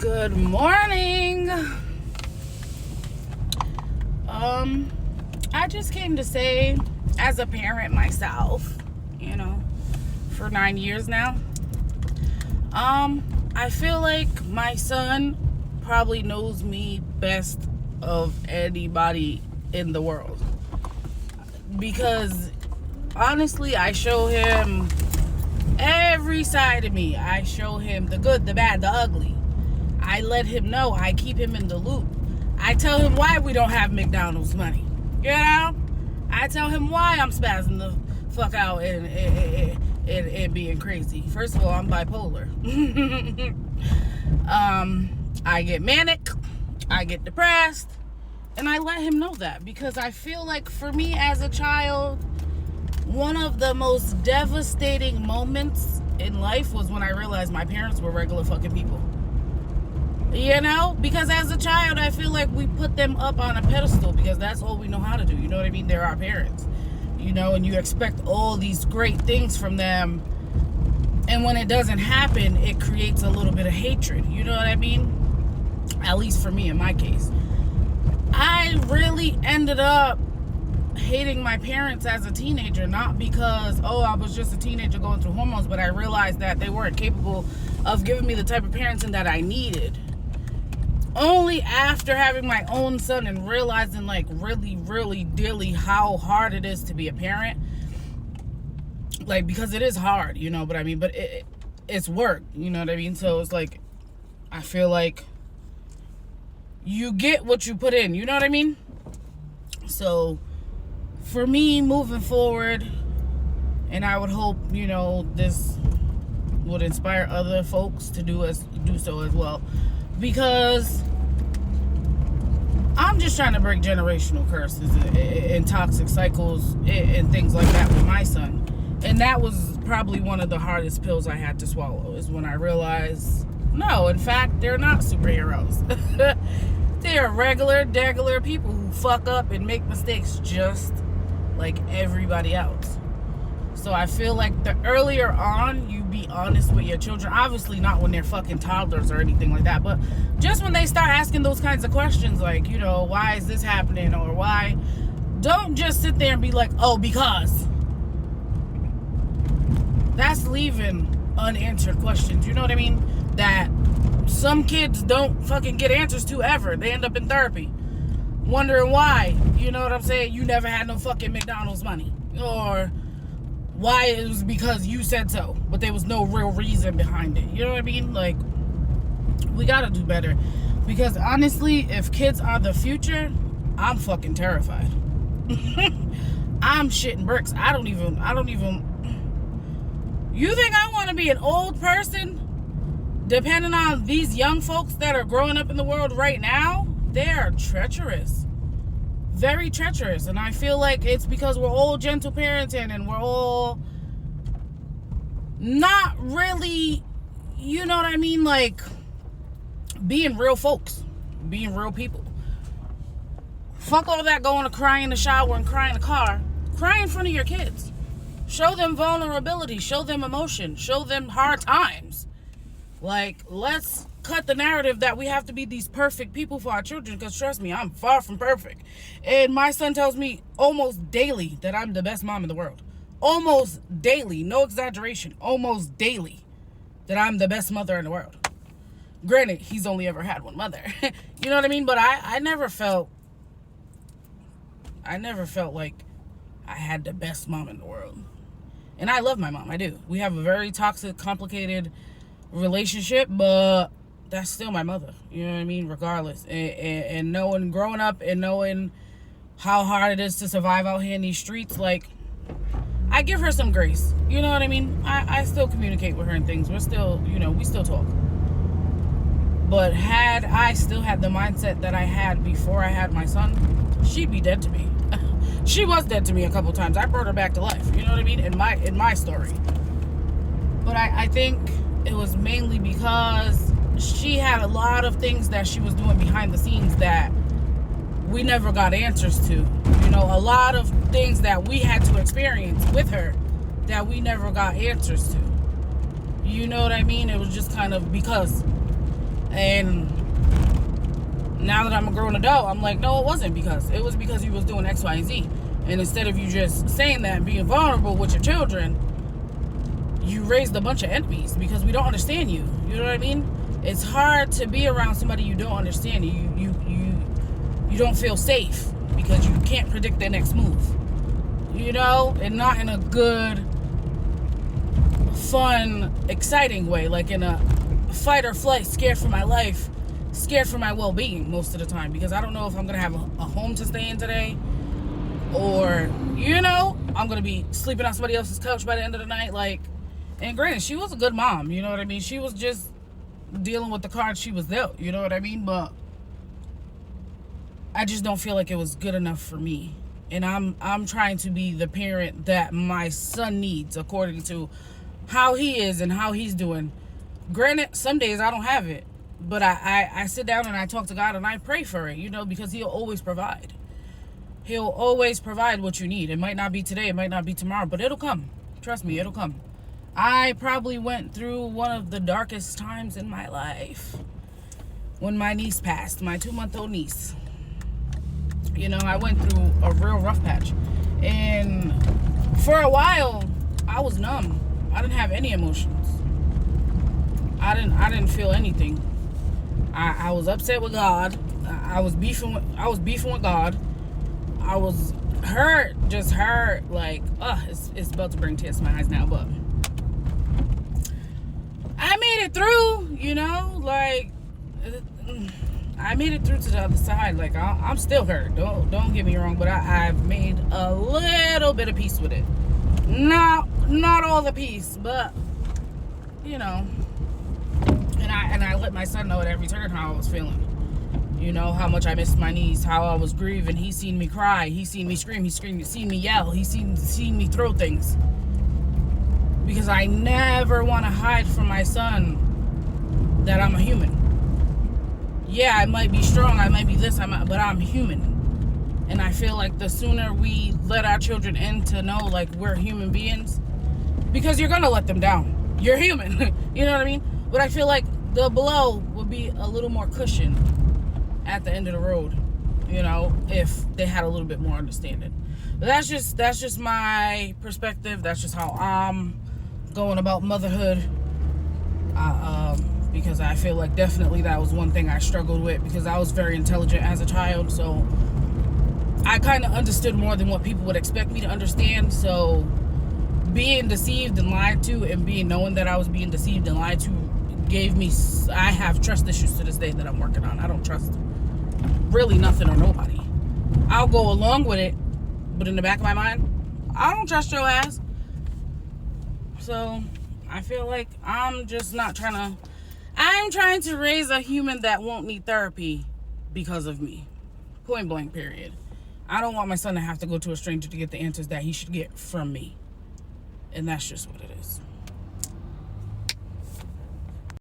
Good morning. I just came to say, as a parent myself, for 9 years now, I feel like my son probably knows me best of anybody in the world. Because honestly, I show him every side of me. I show him the good, the bad, the ugly. I let him know. I keep him in the loop. I tell him why we don't have McDonald's money. I tell him why I'm spazzing the fuck out and being crazy. First of all, I'm bipolar. I get manic. I get depressed. And I let him know that because I feel like for me as a child, one of the most devastating moments in life was when I realized my parents were regular fucking people. Because as a child, I feel like we put them up on a pedestal because that's all we know how to do. You know what I mean? They're our parents. And you expect all these great things from them. And when it doesn't happen, it creates a little bit of hatred. You know what I mean? At least for me, in my case. I really ended up hating my parents as a teenager, not because, I was just a teenager going through hormones, but I realized that they weren't capable of giving me the type of parenting that I needed. Only after having my own son and realizing, really, really, dearly how hard it is to be a parent. Because it is hard, but it's work, you know what I mean? So it's I feel like you get what you put in, you know what I mean? So for me, moving forward, and I would hope, this would inspire other folks to do so as well. Because I'm just trying to break generational curses and toxic cycles and things like that with my son. And that was probably one of the hardest pills I had to swallow, is when I realized, no, in fact, they're not superheroes. They are regular, degular people who fuck up and make mistakes just like everybody else. So I feel like the earlier on you be honest with your children, obviously not when they're fucking toddlers or anything like that, but just when they start asking those kinds of questions why is this happening or why, don't just sit there and be like, oh, because. That's leaving unanswered questions, you know what I mean? That some kids don't fucking get answers to ever. They end up in therapy wondering why, you know what I'm saying, you never had no fucking McDonald's money, or why it was because you said so, but there was no real reason behind it. You know what I mean? We gotta do better. Because honestly, if kids are the future, I'm fucking terrified. I'm shitting bricks. I don't even. You think I want to be an old person depending on these young folks that are growing up in the world right now? They are treacherous. Very treacherous. And I feel like it's because we're all gentle parenting and we're all not really, you know what I mean? Being real folks. Being real people. Fuck all that going to cry in the shower and cry in the car. Cry in front of your kids. Show them vulnerability. Show them emotion. Show them hard times. Let's cut the narrative that we have to be these perfect people for our children, because trust me, I'm far from perfect. And my son tells me almost daily that I'm the best mom in the world. Almost daily. No exaggeration. Almost daily that I'm the best mother in the world. Granted, he's only ever had one mother. You know what I mean? But I never felt like I had the best mom in the world. And I love my mom. I do. We have a very toxic, complicated relationship, but that's still my mother. You know what I mean? Regardless. And knowing, growing up and knowing how hard it is to survive out here in these streets, I give her some grace. You know what I mean? I still communicate with her and things. We're still, we still talk. But had I still had the mindset that I had before I had my son, she'd be dead to me. She was dead to me a couple times. I brought her back to life. You know what I mean? In my story. But I think it was mainly because she had a lot of things that she was doing behind the scenes that we never got answers to. A lot of things that we had to experience with her that we never got answers to. You know what I mean? It was just kind of because. And now that I'm a grown adult, I'm like, no, it wasn't because. It was because you was doing X, Y, and Z. And instead of you just saying that and being vulnerable with your children, you raised a bunch of enemies because we don't understand you. You know what I mean? It's hard to be around somebody you don't understand. You don't feel safe because you can't predict their next move. You know? And not in a good, fun, exciting way. Like in a fight or flight, scared for my life, scared for my well-being most of the time. Because I don't know if I'm going to have a home to stay in today. Or, you know, I'm going to be sleeping on somebody else's couch by the end of the night. Like, and granted, she was a good mom. You know what I mean? She was just dealing with the cards she was dealt. You know what I mean? But I just don't feel like it was good enough for me. And I'm trying to be the parent that my son needs according to how he is and how he's doing. Granted, some days I don't have it. But I sit down and I talk to God and I pray for it, you know, because he'll always provide. He'll always provide what you need. It might not be today, it might not be tomorrow, but it'll come. Trust me, it'll come. I probably went through one of the darkest times in my life when my niece passed, my 2-month-old niece. You know, I went through a real rough patch. And for a while, I was numb. I didn't have any emotions. I didn't feel anything. I was upset with God. I was beefing with God. I was hurt, just hurt, like, it's about to bring tears to my eyes now, but I made it through, you know, like, I made it through to the other side. Like, I'm still hurt, don't get me wrong, but I've made a little bit of peace with it. Not all the peace, but, you know, and I let my son know at every turn how I was feeling. You know, how much I missed my niece, how I was grieving. He's seen me cry. He's seen me scream. He's seen me yell. He's seen me throw things. Because I never want to hide from my son that I'm a human. Yeah, I might be strong. I might be this. But I'm human. And I feel like the sooner we let our children in to know, like, we're human beings. Because you're going to let them down. You're human. You know what I mean? But I feel like the blow would be a little more cushioned at the end of the road, you know, if they had a little bit more understanding. But that's just my perspective. That's just how I'm going about motherhood. Because I feel like definitely that was one thing I struggled with, because I was very intelligent as a child, so I kind of understood more than what people would expect me to understand. So being deceived and lied to, and knowing that I was being deceived and lied to, I have trust issues to this day that I'm working on. I don't trust really nothing or nobody. I'll go along with it, but in the back of my mind, I don't trust your ass. So I feel like I'm trying to raise a human that won't need therapy because of me. Point blank, period. I don't want my son to have to go to a stranger to get the answers that he should get from me. And that's just what it is.